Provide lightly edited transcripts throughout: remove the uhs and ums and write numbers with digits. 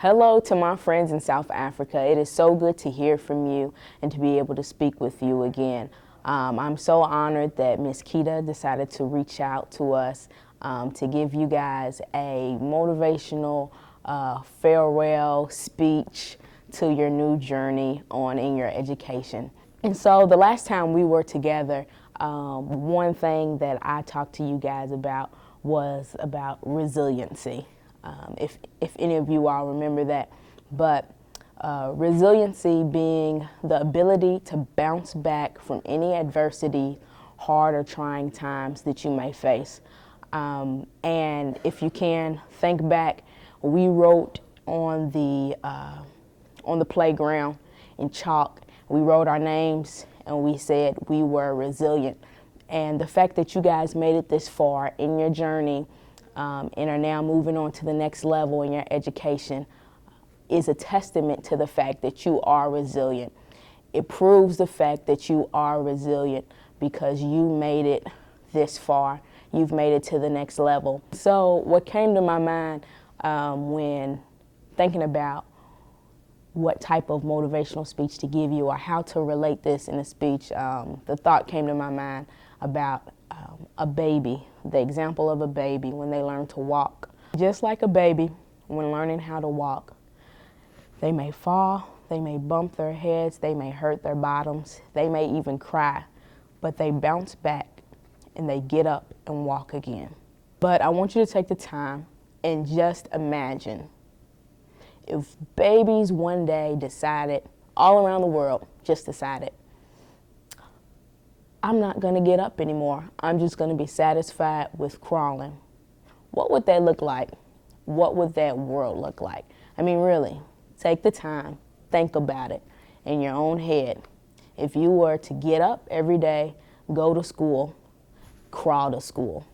Hello to my friends in South Africa. It is so good to hear from you and to be able to speak with you again. I'm so honored that Miss Keita decided to reach out to us to give you guys a motivational farewell speech to your new journey on in your education. And so the last time we were together, one thing that I talked to you guys about was about resiliency. If any of you all remember that. But resiliency being the ability to bounce back from any adversity, hard or trying times that you may face. And if you can, think back, we wrote on the playground in chalk, we wrote our names and we said we were resilient. And the fact that you guys made it this far in your journey and are now moving on to the next level in your education is a testament to the fact that you are resilient. It proves the fact that you are resilient because you made it this far. You've made it to the next level. So what came to my mind when thinking about what type of motivational speech to give you or how to relate this in a speech, the thought came to my mind about a baby, the example of a baby when they learn to walk. Just like a baby, when learning how to walk, they may fall, they may bump their heads, they may hurt their bottoms, they may even cry, but they bounce back and they get up and walk again. But I want you to take the time and just imagine if babies one day decided, all around the world, just decided, I'm not going to get up anymore. I'm just going to be satisfied with crawling. What would that look like? What would that world look like? I mean, really, take the time, think about it in your own head. If you were to get up every day, go to school, crawl to school.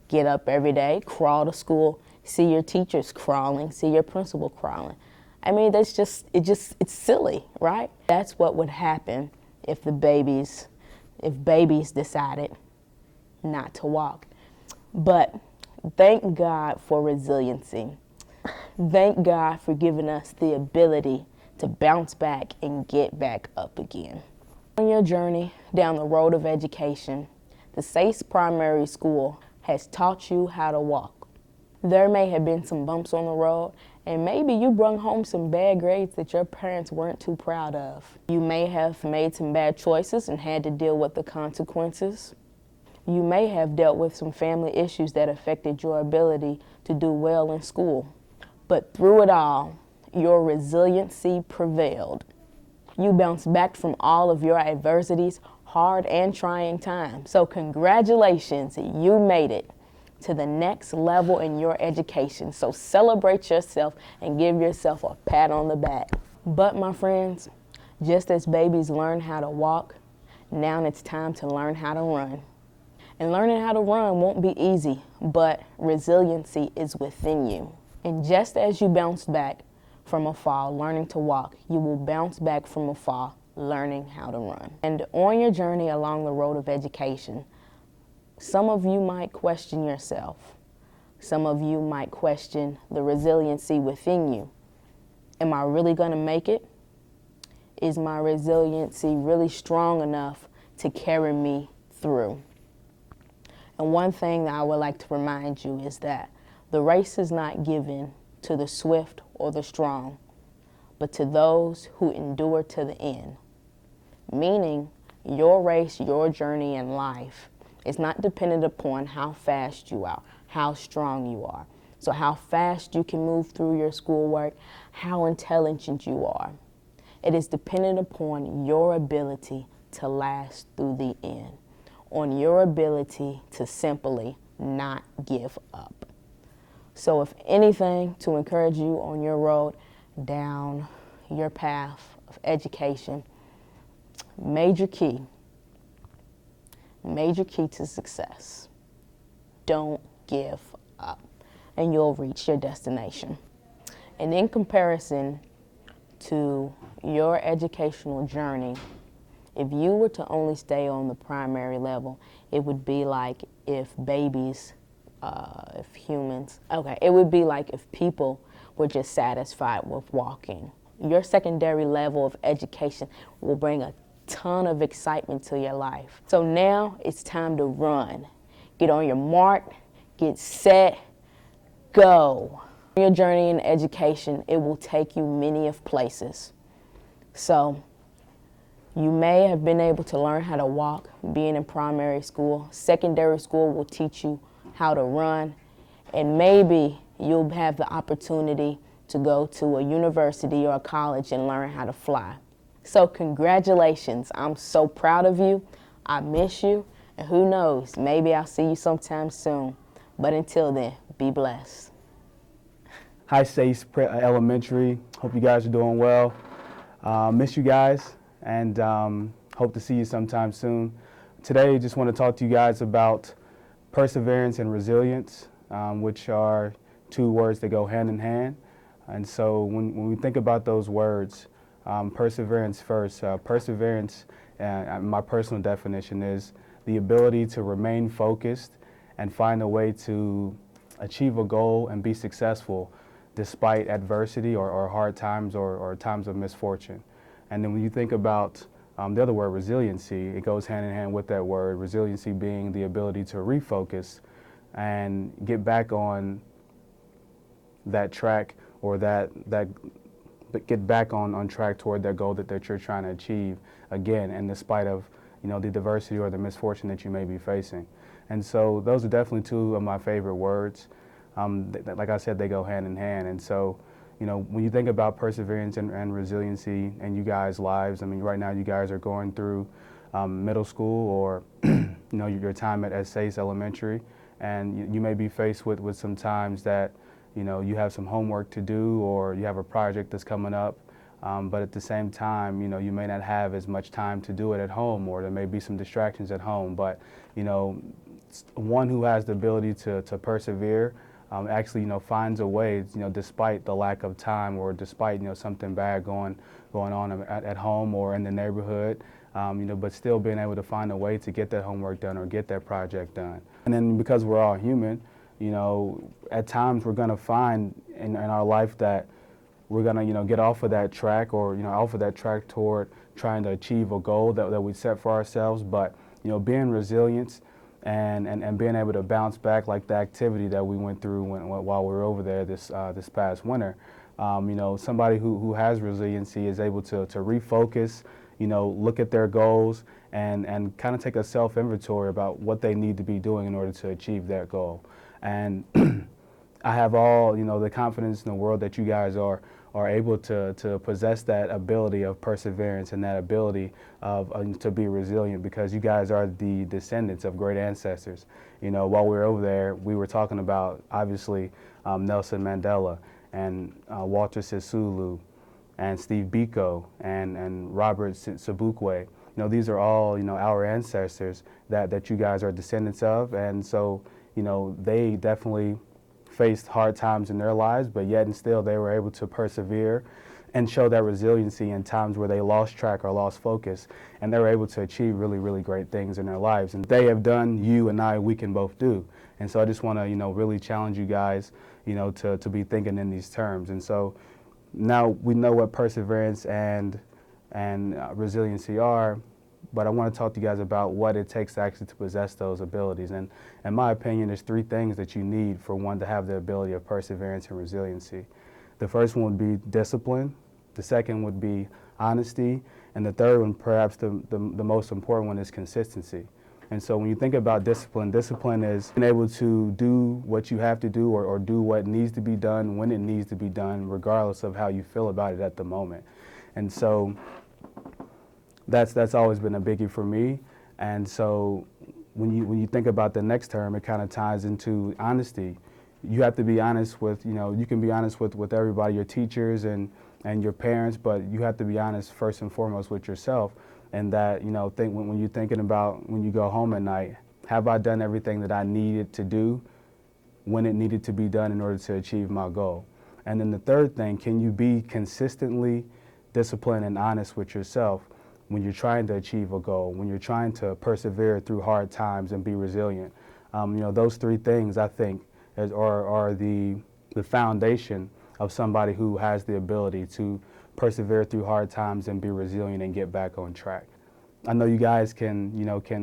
Get up every day, crawl to school, see your teachers crawling, see your principal crawling. I mean, it's silly, right? That's what would happen if babies decided not to walk. But thank God for resiliency. Thank God for giving us the ability to bounce back and get back up again. On your journey down the road of education, the Seyisi Primary School has taught you how to walk. There may have been some bumps on the road, and maybe you brought home some bad grades that your parents weren't too proud of. You may have made some bad choices and had to deal with the consequences. You may have dealt with some family issues that affected your ability to do well in school. But through it all, your resiliency prevailed. You bounced back from all of your adversities, hard and trying times. So congratulations, you made it to the next level in your education. So celebrate yourself and give yourself a pat on the back. But my friends, just as babies learn how to walk, now it's time to learn how to run. And learning how to run won't be easy, but resiliency is within you. And just as you bounce back from a fall learning to walk, you will bounce back from a fall learning how to run. And on your journey along the road of education, some of you might question yourself. Some of you might question the resiliency within you. Am I really going to make it? Is my resiliency really strong enough to carry me through? And one thing that I would like to remind you is that the race is not given to the swift or the strong, but to those who endure to the end. Meaning, your race, your journey in life is not dependent upon how fast you are, how strong you are. So how fast you can move through your schoolwork, how intelligent you are. It is dependent upon your ability to last through the end, on your ability to simply not give up. So if anything, to encourage you on your road down your path of education, major key to success: don't give up, and you'll reach your destination. And in comparison to your educational journey, if you were to only stay on the primary level, it would be like if people we're just satisfied with walking. Your secondary level of education will bring a ton of excitement to your life. So now it's time to run. Get on your mark, get set, go. Your journey in education, it will take you many of places. So you may have been able to learn how to walk being in primary school. Secondary school will teach you how to run, and maybe you'll have the opportunity to go to a university or a college and learn how to fly. So congratulations, I'm so proud of you. I miss you, and who knows, maybe I'll see you sometime soon. But until then, be blessed. Hi, Seyisi Elementary. Hope you guys are doing well. Miss you guys, and hope to see you sometime soon. Today, just want to talk to you guys about perseverance and resilience, which are two words that go hand in hand. And so when we think about those words, perseverance first. Perseverance, my personal definition, is the ability to remain focused and find a way to achieve a goal and be successful despite adversity or hard times or times of misfortune. And then when you think about the other word, resiliency, it goes hand in hand with that word, resiliency being the ability to refocus and get back on that track, or get back on track toward that goal that you're trying to achieve again, and despite of the adversity or the misfortune that you may be facing. And so those are definitely two of my favorite words. Like I said, they go hand in hand. And so, when you think about perseverance and resiliency in you guys' lives, I mean, right now you guys are going through middle school, or your time at Seyisi Elementary, and you may be faced with some times that you have some homework to do, or you have a project that's coming up, but at the same time, you may not have as much time to do it at home, or there may be some distractions at home. But one who has the ability to persevere actually finds a way, despite the lack of time, or despite something bad going on at home or in the neighborhood, but still being able to find a way to get that homework done or get that project done. And then because we're all human, at times we're going to find in our life that we're going to get off of that track, or off of that track toward trying to achieve a goal that we set for ourselves. But being resilient and being able to bounce back, like the activity that we went through while we were over there this past winter. Somebody who has resiliency is able to refocus, look at their goals, and kind of take a self-inventory about what they need to be doing in order to achieve that goal. And I have all the confidence in the world that you guys are able to possess that ability of perseverance and that ability of to be resilient, because you guys are the descendants of great ancestors. While we were over there, we were talking about, obviously, Nelson Mandela and Walter Sisulu and Steve Biko and Robert Sobukwe. These are all our ancestors that you guys are descendants of. And so they definitely faced hard times in their lives, but yet and still they were able to persevere and show that resiliency in times where they lost track or lost focus, and they were able to achieve really, really great things in their lives. And they have done, you and I, we can both do. And so I just want to really challenge you guys to be thinking in these terms. And so now we know what perseverance and resiliency are, but I want to talk to you guys about what it takes actually to possess those abilities. And in my opinion, there's three things that you need for one to have the ability of perseverance and resiliency. The first one would be discipline. The second would be honesty. And the third one, perhaps the most important one, is consistency. And so when you think about discipline, discipline is being able to do what you have to do, or do what needs to be done when it needs to be done, regardless of how you feel about it at the moment. And so that's always been a biggie for me. And so when you think about the next term, it kind of ties into honesty. You have to be honest with, you can be honest with everybody, your teachers and your parents, but you have to be honest first and foremost with yourself. And that, think when you're thinking about when you go home at night, have I done everything that I needed to do when it needed to be done in order to achieve my goal? And then the third thing, can you be consistently disciplined and honest with yourself when you're trying to achieve a goal, when you're trying to persevere through hard times and be resilient? Those three things, I think, are the foundation of somebody who has the ability to persevere through hard times and be resilient and get back on track. I know you guys can,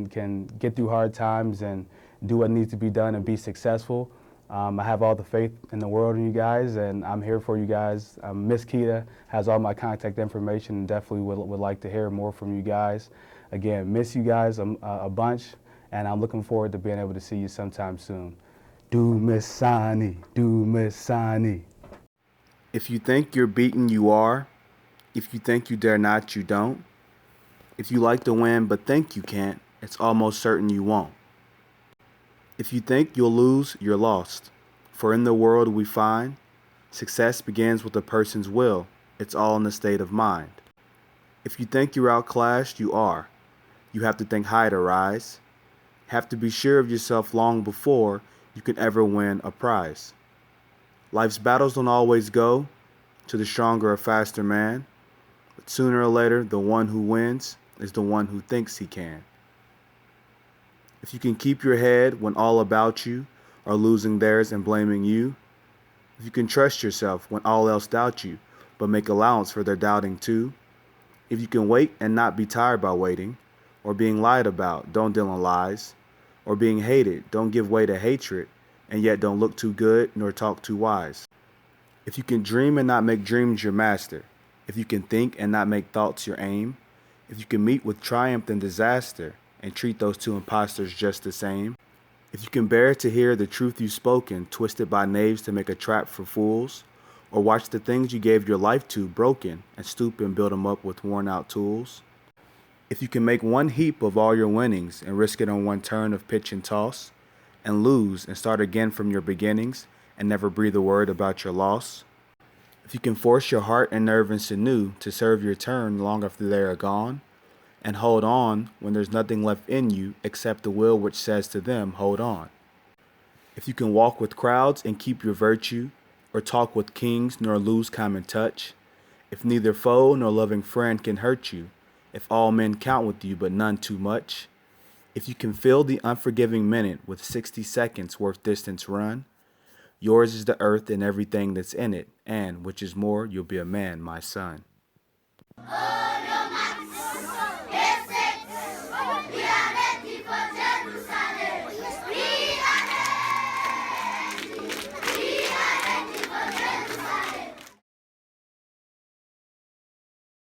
can get through hard times and do what needs to be done and be successful. I have all the faith in the world in you guys, and I'm here for you guys. Miss Keita has all my contact information and definitely would like to hear more from you guys. Again, miss you guys a bunch, and I'm looking forward to being able to see you sometime soon. Do Miss Sani, do Miss Sani. If you think you're beaten, you are. If you think you dare not, you don't. If you like to win but think you can't, it's almost certain you won't. If you think you'll lose, you're lost. For in the world we find, success begins with a person's will. It's all in the state of mind. If you think you're outclassed, you are. You have to think high to rise. Have to be sure of yourself long before you can ever win a prize. Life's battles don't always go to the stronger or faster man, but sooner or later, the one who wins is the one who thinks he can. If you can keep your head when all about you are losing theirs and blaming you, if you can trust yourself when all else doubt you, but make allowance for their doubting too, if you can wait and not be tired by waiting, or being lied about, don't deal in lies, or being hated, don't give way to hatred, and yet don't look too good nor talk too wise. If you can dream and not make dreams your master, if you can think and not make thoughts your aim, if you can meet with triumph and disaster and treat those two impostors just the same, if you can bear to hear the truth you've spoken twisted by knaves to make a trap for fools, or watch the things you gave your life to broken and stoop and build them up with worn out tools, if you can make one heap of all your winnings and risk it on one turn of pitch and toss, and lose and start again from your beginnings and never breathe a word about your loss, if you can force your heart and nerve and sinew to serve your turn long after they are gone, and hold on when there's nothing left in you except the will which says to them, hold on. If you can walk with crowds and keep your virtue, or talk with kings nor lose common touch, if neither foe nor loving friend can hurt you, if all men count with you but none too much, if you can fill the unforgiving minute with 60 seconds worth distance run, yours is the earth and everything that's in it, and, which is more, you'll be a man, my son.